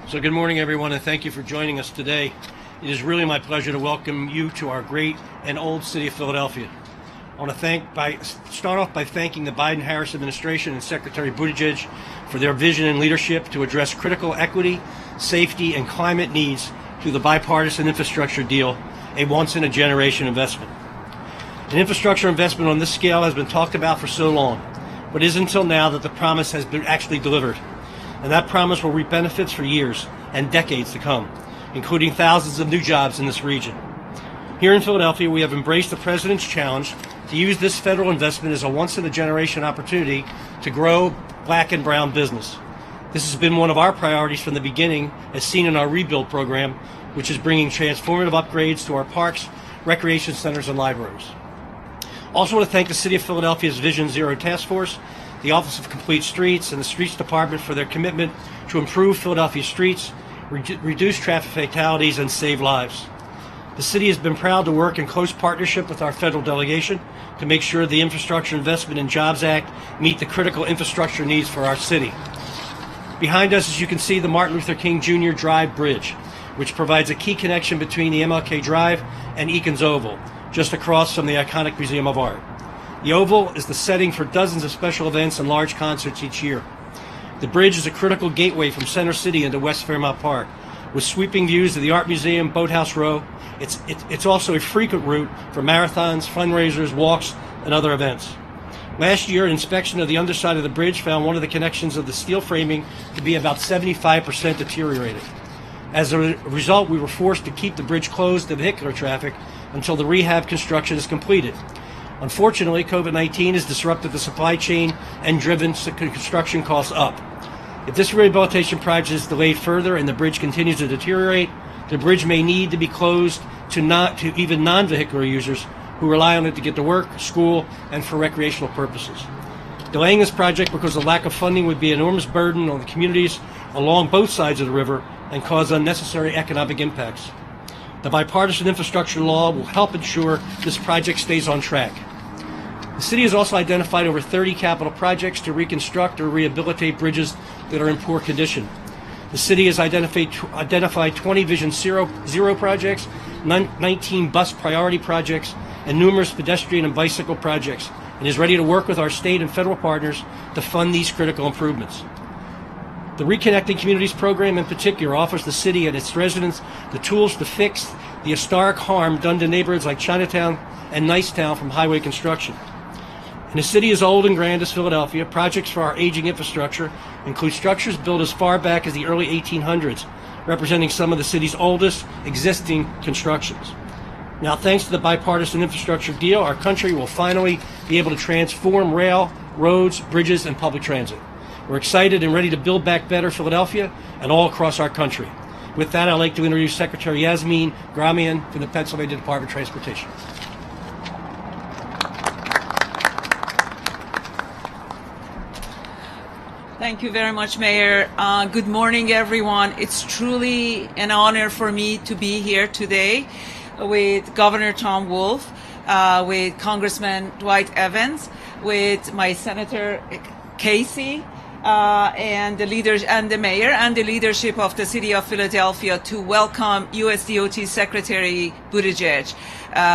So good morning, everyone, and thank you for joining us today. It is really my pleasure to welcome you to our great and old city of Philadelphia. I want to start off by thanking the Biden-Harris administration and Secretary Buttigieg for their vision and leadership to address critical equity, safety, and climate needs through the bipartisan infrastructure deal, a once-in-a-generation investment. An infrastructure investment on this scale has been talked about for so long, but it isn't until now that the promise has been actually delivered. And that promise will reap benefits for years and decades to come, including thousands of new jobs in this region. Here in Philadelphia, we have embraced the President's challenge to use this federal investment as a once-in-a-generation opportunity to grow black and brown business. This has been one of our priorities from the beginning, as seen in our rebuild program, which is bringing transformative upgrades to our parks, recreation centers, and libraries. Also want to thank the City of Philadelphia's Vision Zero Task Force, the Office of Complete Streets, and the Streets Department for their commitment to improve Philadelphia streets, reduce traffic fatalities, and save lives. The city has been proud to work in close partnership with our federal delegation to make sure the Infrastructure Investment and Jobs Act meet the critical infrastructure needs for our city. Behind us, as you can see, the Martin Luther King Jr. Drive Bridge, which provides a key connection between the Mlk Drive and Eakins Oval, just across from the iconic Museum of Art. The Oval is the setting for dozens of special events and large concerts each year. The bridge is a critical gateway from Center City into West Fairmount Park, with sweeping views of the Art Museum, Boathouse Row. It's also a frequent route for marathons, fundraisers, walks, and other events. Last year, an inspection of the underside of the bridge found one of the connections of the steel framing to be about 75% deteriorated. As a result, we were forced to keep the bridge closed to vehicular traffic until the rehab construction is completed. Unfortunately, COVID-19 has disrupted the supply chain and driven construction costs up. If this rehabilitation project is delayed further and the bridge continues to deteriorate, the bridge may need to be closed to even non-vehicular users who rely on it to get to work, school, and for recreational purposes. Delaying this project because of lack of funding would be an enormous burden on the communities along both sides of the river and cause unnecessary economic impacts. The bipartisan infrastructure law will help ensure this project stays on track. The city has also identified over 30 capital projects to reconstruct or rehabilitate bridges that are in poor condition. The city has identified 20 Vision Zero projects, 19 bus priority projects, and numerous pedestrian and bicycle projects, and is ready to work with our state and federal partners to fund these critical improvements. The Reconnecting Communities program in particular offers the city and its residents the tools to fix the historic harm done to neighborhoods like Chinatown and Nicetown from highway construction. In a city as old and grand as Philadelphia, projects for our aging infrastructure include structures built as far back as the early 1800s, representing some of the city's oldest existing constructions. Now, thanks to the bipartisan infrastructure deal, our country will finally be able to transform rail, roads, bridges, and public transit. We're excited and ready to build back better Philadelphia and all across our country. With that, I'd like to introduce Secretary Yasmin Gramian from the Pennsylvania Department of Transportation. Thank you very much, Mayor. Good morning, everyone. It's truly an honor for me to be here today with Governor Tom Wolf, with Congressman Dwight Evans, with my Senator Casey, and the leaders and the mayor and the leadership of the city of Philadelphia to welcome USDOT Secretary Buttigieg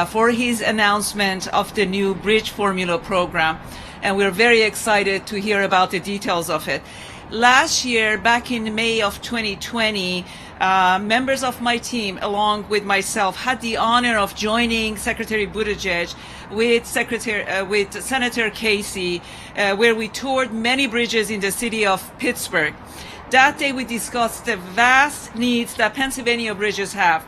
for his announcement of the new Bridge Formula program. And we're very excited to hear about the details of it. Last year, back in May of 2020, members of my team, along with myself, had the honor of joining Secretary Buttigieg with Senator Casey, where we toured many bridges in the city of Pittsburgh. That day, we discussed the vast needs that Pennsylvania bridges have.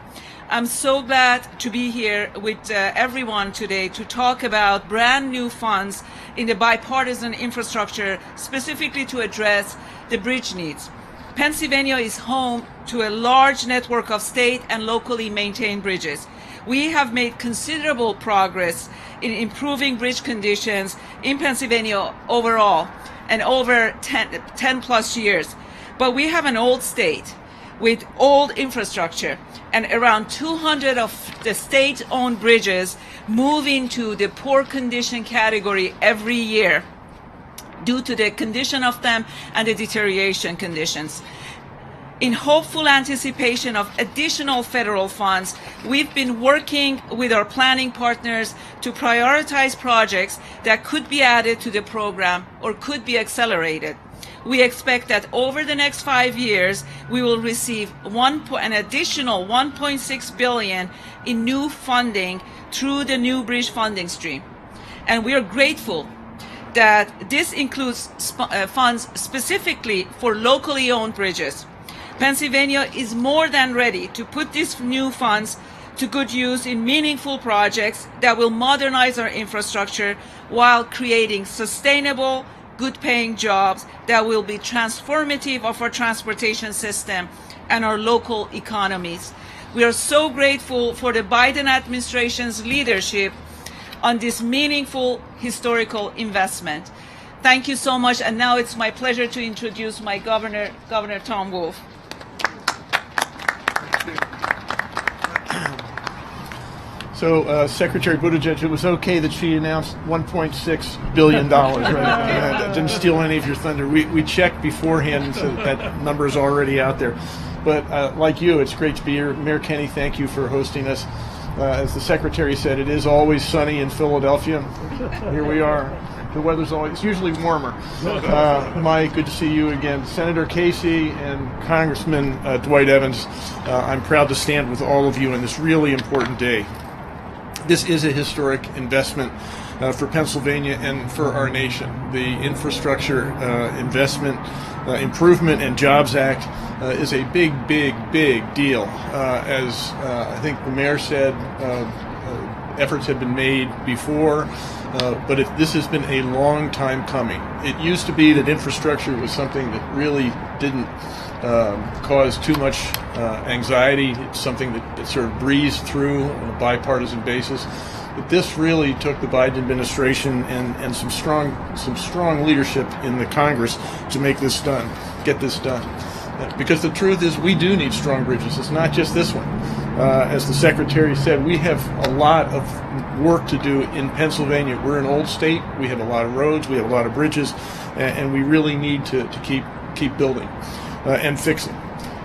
I'm so glad to be here with everyone today to talk about brand new funds in the bipartisan infrastructure, specifically to address the bridge needs. Pennsylvania is home to a large network of state and locally maintained bridges. We have made considerable progress in improving bridge conditions in Pennsylvania overall and over 10 plus years. But we have an old state with old infrastructure, and around 200 of the state-owned bridges move into the poor condition category every year due to the condition of them and the deterioration conditions. In hopeful anticipation of additional federal funds, we've been working with our planning partners to prioritize projects that could be added to the program or could be accelerated. We expect that over the next 5 years, we will receive an additional $1.6 billion in new funding through the new bridge funding stream. And we are grateful that this includes funds specifically for locally owned bridges. Pennsylvania is more than ready to put these new funds to good use in meaningful projects that will modernize our infrastructure while creating sustainable, good-paying jobs that will be transformative of our transportation system and our local economies. We are so grateful for the Biden administration's leadership on this meaningful historical investment. Thank you so much, and now it's my pleasure to introduce my governor, Governor Tom Wolf. So, Secretary Buttigieg, it was okay that she announced $1.6 billion, right? Didn't steal any of your thunder. We checked beforehand, so that number is already out there. But like you, it's great to be here. Mayor Kenny, thank you for hosting us. As the Secretary said, it is always sunny in Philadelphia. Here we are. The weather's always, it's usually warmer. Mike, good to see you again. Senator Casey and Congressman Dwight Evans, I'm proud to stand with all of you on this really important day. This is a historic investment for Pennsylvania and for our nation. The Infrastructure Investment Improvement and Jobs Act is a big, big, big deal. As I think the mayor said, efforts have been made before, but this has been a long time coming. It used to be that infrastructure was something that really didn't cause too much anxiety. It's something that sort of breezed through on a bipartisan basis. But this really took the Biden administration and some strong leadership in the Congress to make this done, get this done. Because the truth is, we do need strong bridges. It's not just this one. As the Secretary said, we have a lot of work to do in Pennsylvania. We're an old state. We have a lot of roads. We have a lot of bridges, and we really need to keep building and fixing.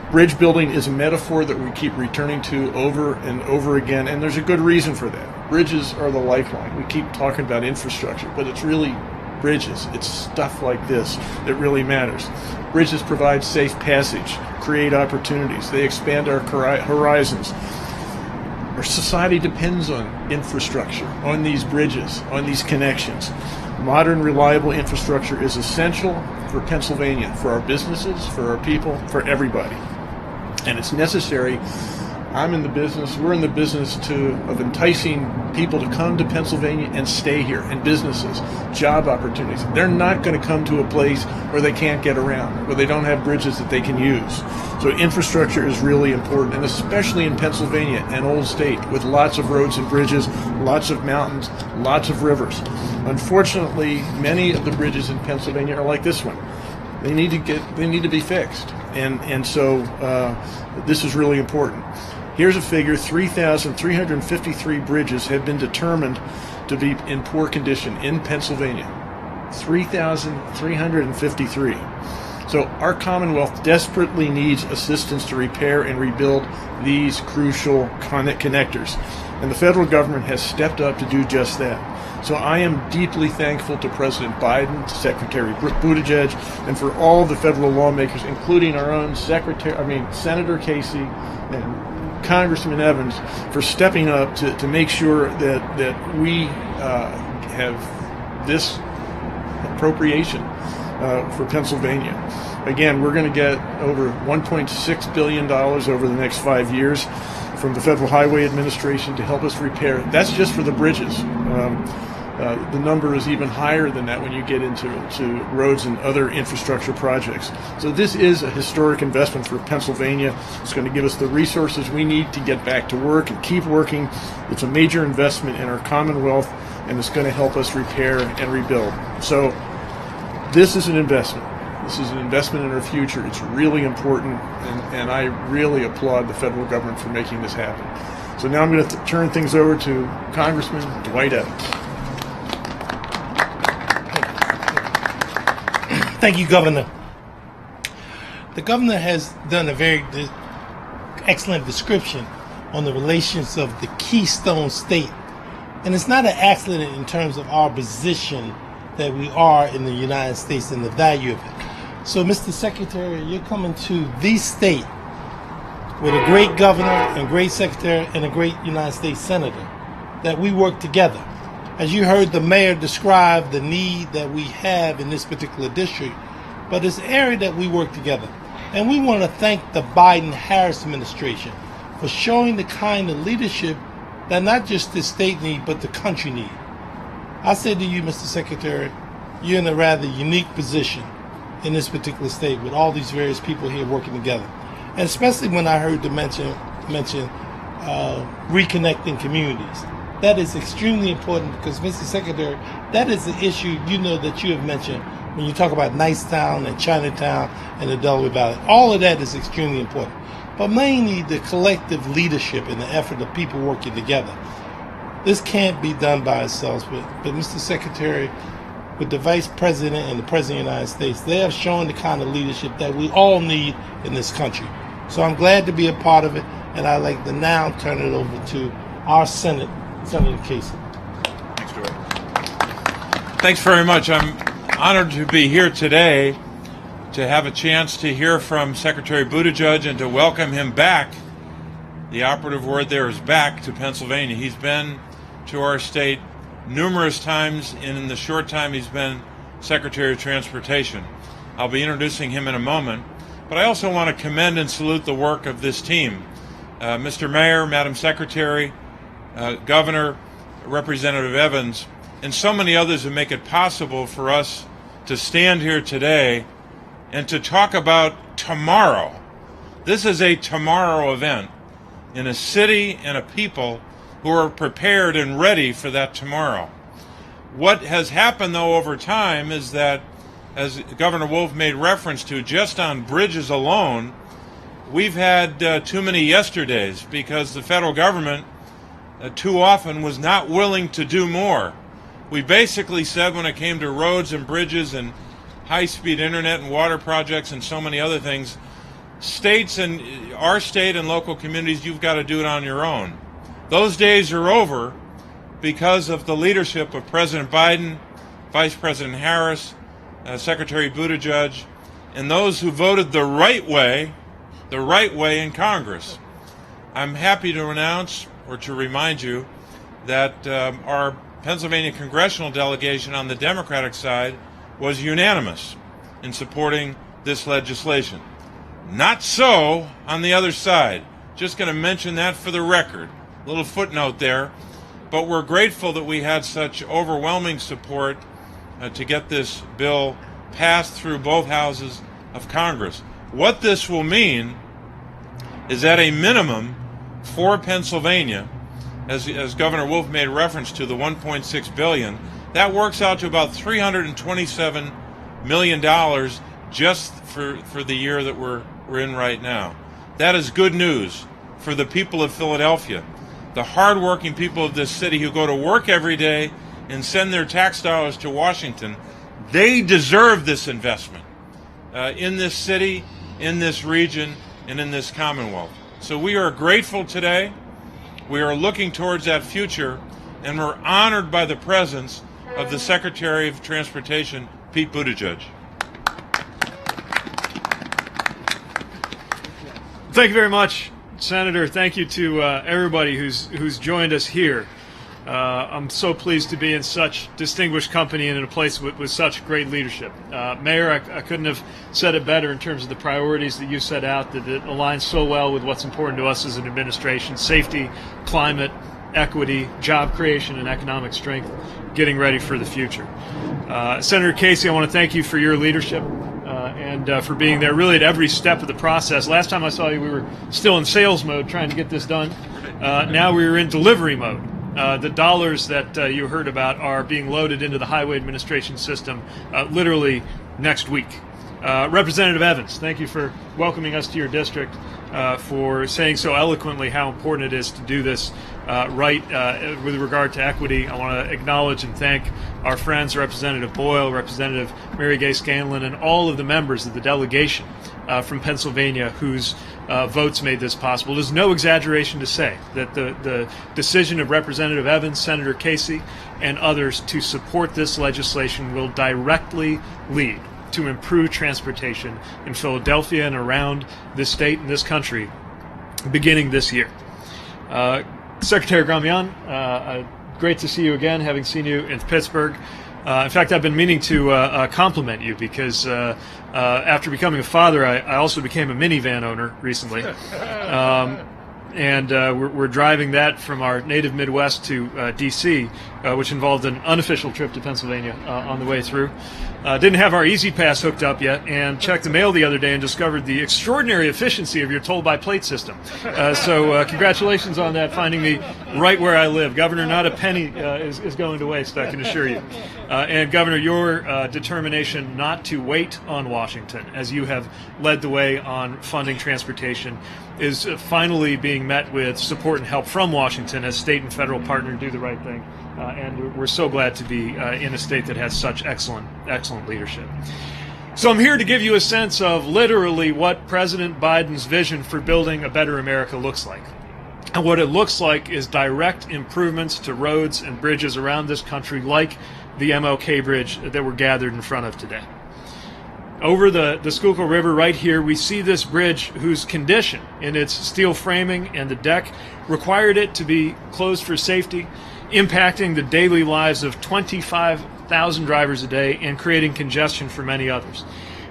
Bridge building is a metaphor that we keep returning to over and over again, and there's a good reason for that. Bridges are the lifeline. We keep talking about infrastructure, but it's really bridges. It's stuff like this that really matters. Bridges provide safe passage, create opportunities. They expand our horizons. Our society depends on infrastructure, on these bridges, on these connections. Modern, reliable infrastructure is essential for Pennsylvania, for our businesses, for our people, for everybody. And it's necessary. I'm in the business, we're in the business of enticing people to come to Pennsylvania and stay here, and businesses, job opportunities. They're not going to come to a place where they can't get around, where they don't have bridges that they can use. So infrastructure is really important, and especially in Pennsylvania, an old state with lots of roads and bridges, lots of mountains, lots of rivers. Unfortunately, many of the bridges in Pennsylvania are like this one. They need to be fixed, and so this is really important. Here's a figure: 3,353 bridges have been determined to be in poor condition in Pennsylvania. 3,353. So our Commonwealth desperately needs assistance to repair and rebuild these crucial connectors, and the federal government has stepped up to do just that. So I am deeply thankful to President Biden, to Secretary Buttigieg, and for all the federal lawmakers, including our own Senator Casey and Congressman Evans, for stepping up to make sure that we have this appropriation for Pennsylvania. Again, we're going to get over $1.6 billion over the next 5 years from the Federal Highway Administration to help us repair. That's just for the bridges. The number is even higher than that when you get into roads and other infrastructure projects. So this is a historic investment for Pennsylvania. It's going to give us the resources we need to get back to work and keep working. It's a major investment in our Commonwealth, and it's going to help us repair and rebuild. So this is an investment. This is an investment in our future. It's really important, and I really applaud the federal government for making this happen. So now I'm going to turn things over to Congressman Dwight Evans. Thank you, Governor. The governor has done a very excellent description on the relations of the Keystone State. And it's not an accident in terms of our position that we are in the United States and the value of it. So, Mr. Secretary, you're coming to the state with a great governor and great secretary and a great United States senator that we work together. As you heard the mayor describe the need that we have in this particular district, but it's an area that we work together. And we want to thank the Biden-Harris administration for showing the kind of leadership that not just the state need, but the country need. I said to you, Mr. Secretary, you're in a rather unique position in this particular state with all these various people here working together. And especially when I heard the mention reconnecting communities. That is extremely important because, Mr. Secretary, that is the issue you know that you have mentioned when you talk about Nicetown and Chinatown and the Delaware Valley. All of that is extremely important. But mainly the collective leadership and the effort of people working together. This can't be done by ourselves, but Mr. Secretary, with the Vice President and the President of the United States, they have shown the kind of leadership that we all need in this country. So I'm glad to be a part of it, and I'd like to now turn it over to our Senator Casey. Thanks, George. Thanks very much. I'm honored to be here today to have a chance to hear from Secretary Buttigieg and to welcome him back. The operative word there is back to Pennsylvania. He's been to our state numerous times in the short time he's been Secretary of Transportation. I'll be introducing him in a moment, but I also want to commend and salute the work of this team. Mr. Mayor, Madam Secretary, Governor, Representative Evans, and so many others who make it possible for us to stand here today and to talk about tomorrow. This is a tomorrow event in a city and a people who are prepared and ready for that tomorrow. What has happened, though, over time is that, as Governor Wolf made reference to, just on bridges alone, we've had too many yesterdays because the federal government too often was not willing to do more. We basically said when it came to roads and bridges and high-speed internet and water projects and so many other things, states and our state and local communities, you've got to do it on your own. Those days are over because of the leadership of President Biden, Vice President Harris, Secretary Buttigieg, and those who voted the right way in Congress. I'm happy to announce or to remind you that our Pennsylvania congressional delegation on the Democratic side was unanimous in supporting this legislation. Not so on the other side. Just going to mention that for the record. A little footnote there. But we're grateful that we had such overwhelming support to get this bill passed through both houses of Congress. What this will mean is at a minimum for Pennsylvania, as Governor Wolf made reference to, the $1.6 billion, that works out to about $327 million just for the year that we're in right now. That is good news for the people of Philadelphia, the hardworking people of this city who go to work every day and send their tax dollars to Washington. They deserve this investment in this city, in this region, and in this Commonwealth. So we are grateful today. We are looking towards that future, and we're honored by the presence of the Secretary of Transportation, Pete Buttigieg. Thank you very much, Senator. Thank you to everybody who's joined us here. I'm so pleased to be in such distinguished company and in a place with such great leadership. Mayor, I couldn't have said it better in terms of the priorities that you set out, that it aligns so well with what's important to us as an administration: safety, climate, equity, job creation, and economic strength, getting ready for the future. Senator Casey, I want to thank you for your leadership and for being there really at every step of the process. Last time I saw you, we were still in sales mode trying to get this done. Now we are in delivery mode. The dollars that you heard about are being loaded into the Highway Administration system literally next week. Representative Evans, thank you for welcoming us to your district, for saying so eloquently how important it is to do this right with regard to equity. I want to acknowledge and thank our friends, Representative Boyle, Representative Mary Gay Scanlon, and all of the members of the delegation from Pennsylvania whose votes made this possible. It is no exaggeration to say that the decision of Representative Evans, Senator Casey, and others to support this legislation will directly lead to improved transportation in Philadelphia and around this state and this country beginning this year. Secretary Gramian, great to see you again, having seen you in Pittsburgh. In fact, I've been meaning to compliment you because after becoming a father, I also became a minivan owner recently. And we're driving that from our native Midwest to D.C., which involved an unofficial trip to Pennsylvania on the way through. Didn't have our Easy Pass hooked up yet, and checked the mail the other day and discovered the extraordinary efficiency of your toll-by-plate system. So congratulations on that, finding me right where I live. Governor, not a penny is going to waste, I can assure you. And Governor, your determination not to wait on Washington, as you have led the way on funding transportation, is finally being met with support and help from Washington as state and federal partner do the right thing. And we're so glad to be in a state that has such excellent leadership. So I'm here to give you a sense of literally what President Biden's vision for building a better America looks like. And what it looks like is direct improvements to roads and bridges around this country, like the Mlk Bridge that we're gathered in front of today. Over the Schuylkill River right here, we see this bridge whose condition in its steel framing and the deck required it to be closed for safety, impacting the daily lives of 25,000 drivers a day and creating congestion for many others.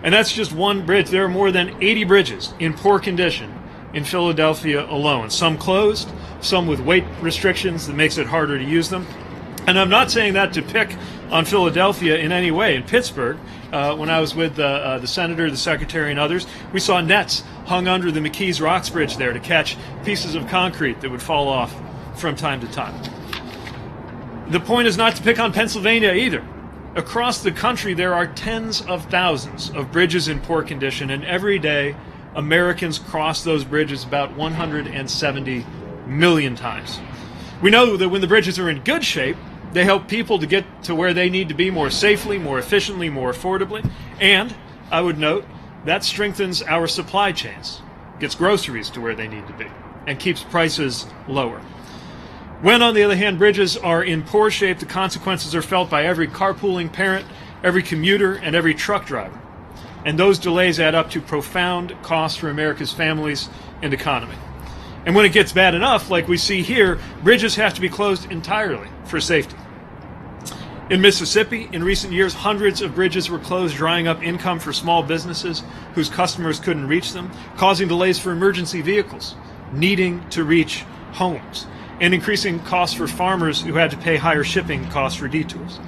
And that's just one bridge. There are more than 80 bridges in poor condition in Philadelphia alone. Some closed, some with weight restrictions that makes it harder to use them. And I'm not saying that to pick on Philadelphia in any way. In Pittsburgh, when I was with the senator, the secretary, and others, we saw nets hung under the McKees Rocks Bridge there to catch pieces of concrete that would fall off from time to time. The point is not to pick on Pennsylvania either. Across the country, there are tens of thousands of bridges in poor condition, and every day, Americans cross those bridges about 170 million times. We know that when the bridges are in good shape, they help people to get to where they need to be more safely, more efficiently, more affordably. And, I would note, that strengthens our supply chains, gets groceries to where they need to be, and keeps prices lower. When, on the other hand, bridges are in poor shape, the consequences are felt by every carpooling parent, every commuter, and every truck driver. And those delays add up to profound costs for America's families and economy. And when it gets bad enough, like we see here, bridges have to be closed entirely for safety. In Mississippi, in recent years, hundreds of bridges were closed, drying up income for small businesses whose customers couldn't reach them, causing delays for emergency vehicles needing to reach homes, and increasing costs for farmers who had to pay higher shipping costs for detours.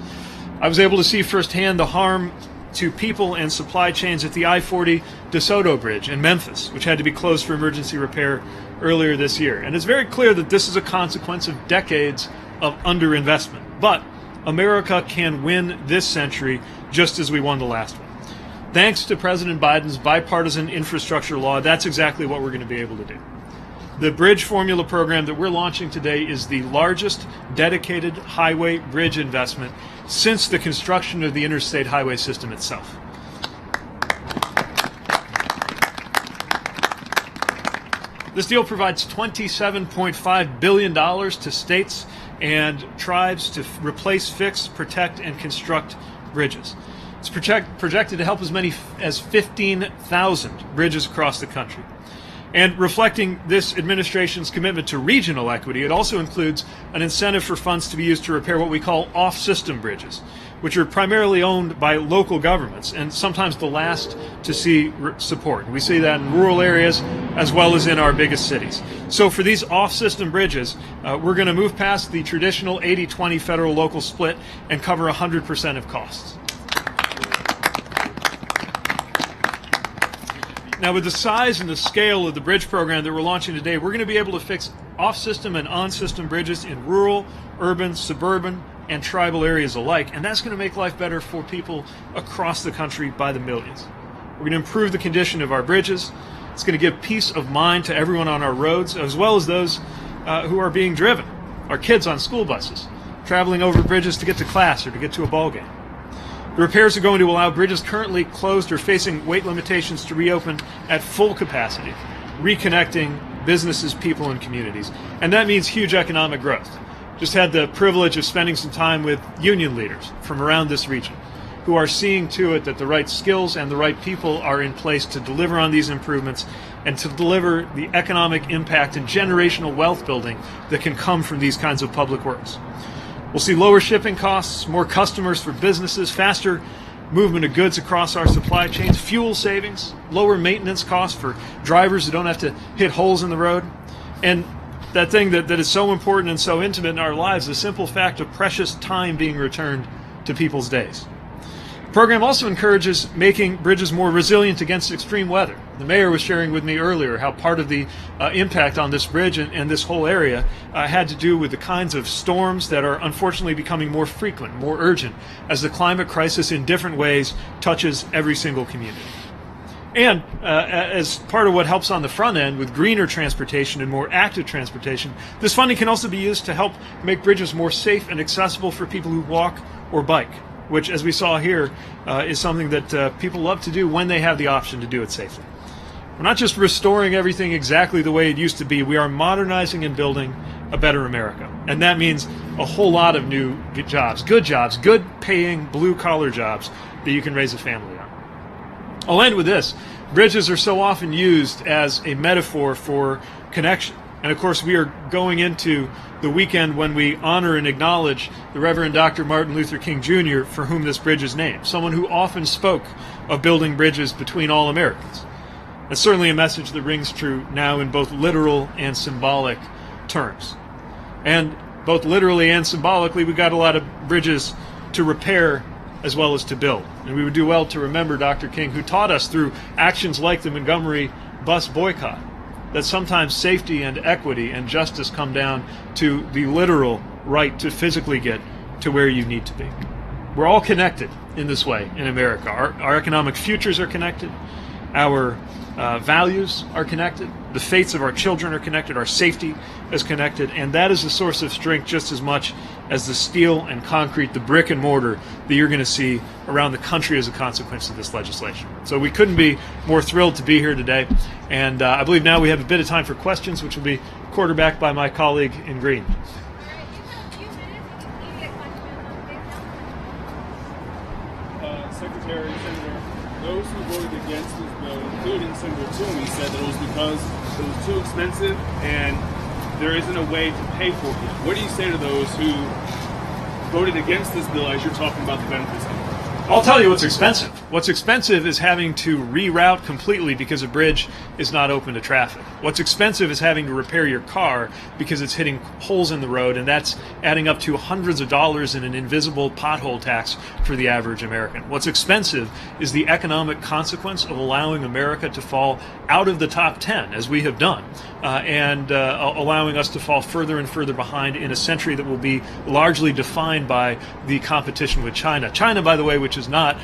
I was able to see firsthand the harm to people and supply chains at the I-40 DeSoto Bridge in Memphis, which had to be closed for emergency repair earlier this year. And it's very clear that this is a consequence of decades of underinvestment. But America can win this century just as we won the last one. Thanks to President Biden's bipartisan infrastructure law, that's exactly what we're going to be able to do. The Bridge Formula program that we're launching today is the largest dedicated highway bridge investment since the construction of the interstate highway system itself. This deal provides $27.5 billion to states and tribes to replace, fix, protect, and construct bridges. It's projected to help as many as 15,000 bridges across the country. And reflecting this administration's commitment to regional equity, it also includes an incentive for funds to be used to repair what we call off-system bridges, which are primarily owned by local governments and sometimes the last to see support. We see that in rural areas as well as in our biggest cities. So for these off-system bridges, we're going to move past the traditional 80-20 federal-local split and cover 100% of costs. Now, with the size and the scale of the bridge program that we're launching today, we're going to be able to fix off-system and on-system bridges in rural, urban, suburban, and tribal areas alike, and that's going to make life better for people across the country by the millions. We're going to improve the condition of our bridges. It's going to give peace of mind to everyone on our roads, as well as those who are being driven, our kids on school buses, traveling over bridges to get to class or to get to a ball game. The repairs are going to allow bridges currently closed or facing weight limitations to reopen at full capacity, reconnecting businesses, people, and communities. And that means huge economic growth. Just had the privilege of spending some time with union leaders from around this region who are seeing to it that the right skills and the right people are in place to deliver on these improvements and to deliver the economic impact and generational wealth building that can come from these kinds of public works. We'll see lower shipping costs, more customers for businesses, faster movement of goods across our supply chains, fuel savings, lower maintenance costs for drivers who don't have to hit holes in the road, and that thing that is so important and so intimate in our lives, the simple fact of precious time being returned to people's days. The program also encourages making bridges more resilient against extreme weather. The mayor was sharing with me earlier how part of the impact on this bridge and this whole area had to do with the kinds of storms that are unfortunately becoming more frequent, more urgent, as the climate crisis in different ways touches every single community. And as part of what helps on the front end with greener transportation and more active transportation, this funding can also be used to help make bridges more safe and accessible for people who walk or bike, which, as we saw here, is something that people love to do when they have the option to do it safely. We're not just restoring everything exactly the way it used to be, we are modernizing and building a better America. And that means a whole lot of new jobs, good paying blue-collar jobs that you can raise a family on. I'll end with this. Bridges are so often used as a metaphor for connection. And of course, we are going into the weekend when we honor and acknowledge the Reverend Dr. Martin Luther King Jr., for whom this bridge is named, someone who often spoke of building bridges between all Americans. It's certainly a message that rings true now in both literal and symbolic terms. And both literally and symbolically, we've got a lot of bridges to repair as well as to build. And we would do well to remember Dr. King, who taught us through actions like the Montgomery bus boycott that sometimes safety and equity and justice come down to the literal right to physically get to where you need to be. We're all connected in this way in America. Our economic futures are connected. Our values are connected. The fates of our children are connected. Our safety is connected. And that is a source of strength just as much as the steel and concrete, the brick and mortar that you're going to see around the country as a consequence of this legislation. So we couldn't be more thrilled to be here today. And I believe now we have a bit of time for questions, which will be quarterbacked by my colleague in green. Secretary, Senator, those who voted against this bill, including Senator Toomey, said that it was because it was too expensive and there isn't a way to pay for it. What do you say to those who voted against this bill as you're talking about the benefits of it? I'll tell you what's expensive. What's expensive is having to reroute completely because a bridge is not open to traffic. What's expensive is having to repair your car because it's hitting holes in the road, and that's adding up to hundreds of dollars in an invisible pothole tax for the average American. What's expensive is the economic consequence of allowing America to fall out of the top 10, as we have done, and allowing us to fall further and further behind in a century that will be largely defined by the competition with China. China, by the way, which is not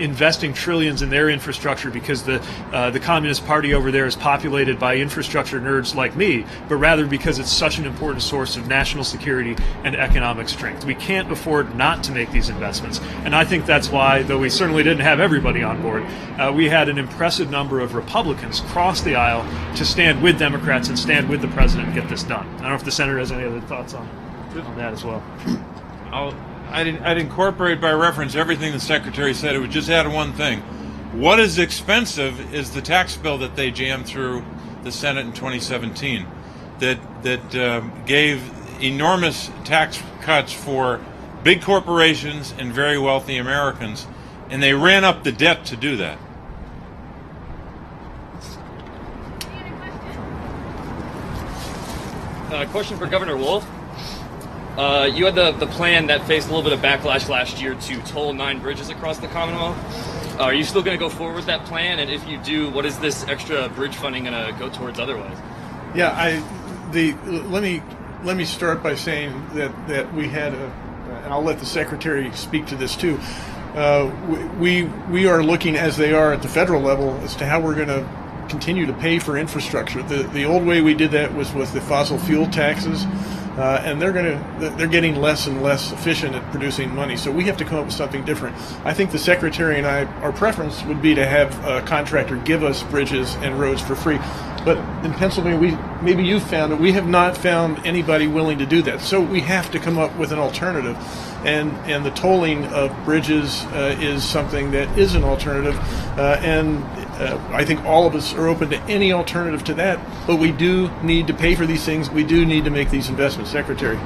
investing trillions in their infrastructure because the Communist Party over there is populated by infrastructure nerds like me, but rather because it's such an important source of national security and economic strength. We can't afford not to make these investments. And I think that's why, though we certainly didn't have everybody on board, we had an impressive number of Republicans cross the aisle to stand with Democrats and stand with the president and get this done. I don't know if the senator has any other thoughts on that as well. I'd incorporate by reference everything the Secretary said. It would just add one thing. What is expensive is the tax bill that they jammed through the Senate in 2017 that gave enormous tax cuts for big corporations and very wealthy Americans, and they ran up the debt to do that. Question for Governor Wolf. You had the plan that faced a little bit of backlash last year to toll 9 bridges across the Commonwealth. Are you still going to go forward with that plan? And if you do, what is this extra bridge funding going to go towards otherwise? Yeah, let me start by saying that we had and I'll let the Secretary speak to this too. We are looking, as they are at the federal level, as to how we're going to continue to pay for infrastructure. The old way we did that was with the fossil fuel taxes. and they're getting less and less efficient at producing money. So we have to come up with something different. I think the Secretary and I, our preference would be to have a contractor give us bridges and roads for free. But in Pennsylvania, maybe you've found it, we have not found anybody willing to do that. So we have to come up with an alternative. And the tolling of bridges is something that is an alternative. I think all of us are open to any alternative to that. But we do need to pay for these things. We do need to make these investments. Secretary.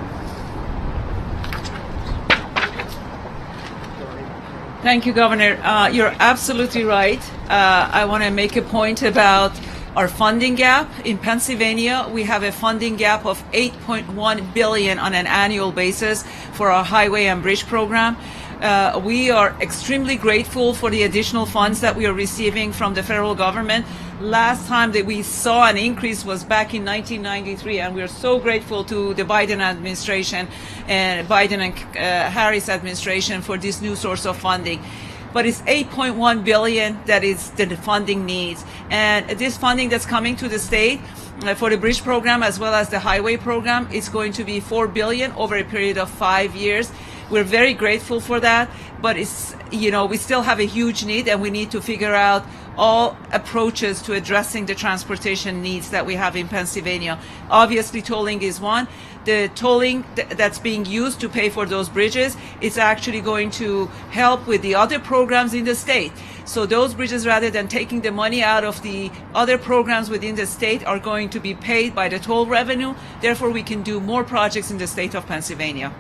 Thank you, Governor. You're absolutely right. I want to make a point about our funding gap. In Pennsylvania, we have a funding gap of $8.1 billion on an annual basis for our highway and bridge program. We are extremely grateful for the additional funds that we are receiving from the federal government. Last time that we saw an increase was back in 1993, and we are so grateful to the Biden administration and Biden and Harris administration for this new source of funding. But it's $8.1 billion that is the funding needs. And this funding that's coming to the state for the bridge program as well as the highway program is going to be $4 billion over a period of 5 years. We're very grateful for that, but it's, we still have a huge need, and we need to figure out all approaches to addressing the transportation needs that we have in Pennsylvania. Obviously, tolling is one. The tolling that's being used to pay for those bridges is actually going to help with the other programs in the state. So those bridges, rather than taking the money out of the other programs within the state, are going to be paid by the toll revenue. Therefore, we can do more projects in the state of Pennsylvania.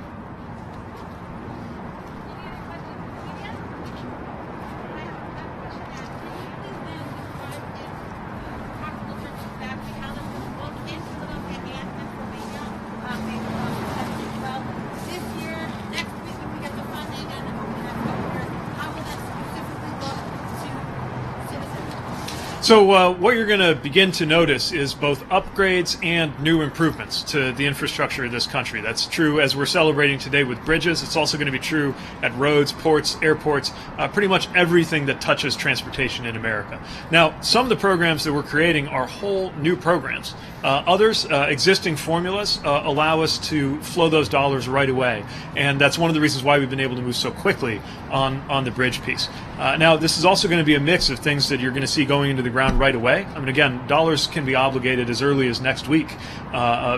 So what you're going to begin to notice is both upgrades and new improvements to the infrastructure of this country. That's true as we're celebrating today with bridges. It's also going to be true at roads, ports, airports, pretty much everything that touches transportation in America. Now, some of the programs that we're creating are whole new programs. Others, existing formulas, allow us to flow those dollars right away. And that's one of the reasons why we've been able to move so quickly on the bridge piece. Now, this is also going to be a mix of things that you're going to see going into the ground right away. I mean, again, dollars can be obligated as early as next week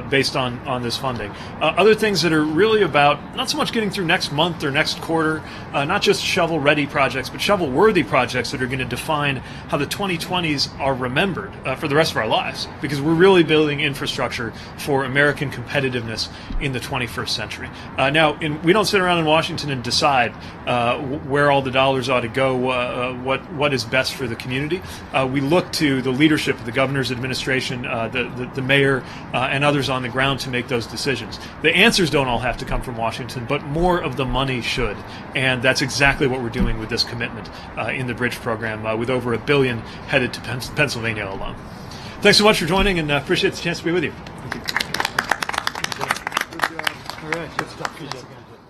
based on this funding. Other things that are really about not so much getting through next month or next quarter, not just shovel-ready projects, but shovel-worthy projects that are going to define how the 2020s are remembered for the rest of our lives, because we're really building infrastructure for American competitiveness in the 21st century. Now, we don't sit around in Washington and decide where all the dollars ought to go, what is best for the community. We look to the leadership of the governor's administration, the mayor, and others on the ground to make those decisions. The answers don't all have to come from Washington, but more of the money should. And that's exactly what we're doing with this commitment in the bridge program, with over $1 billion headed to Pennsylvania alone. Thanks so much for joining, and appreciate the chance to be with you. All right, good stuff.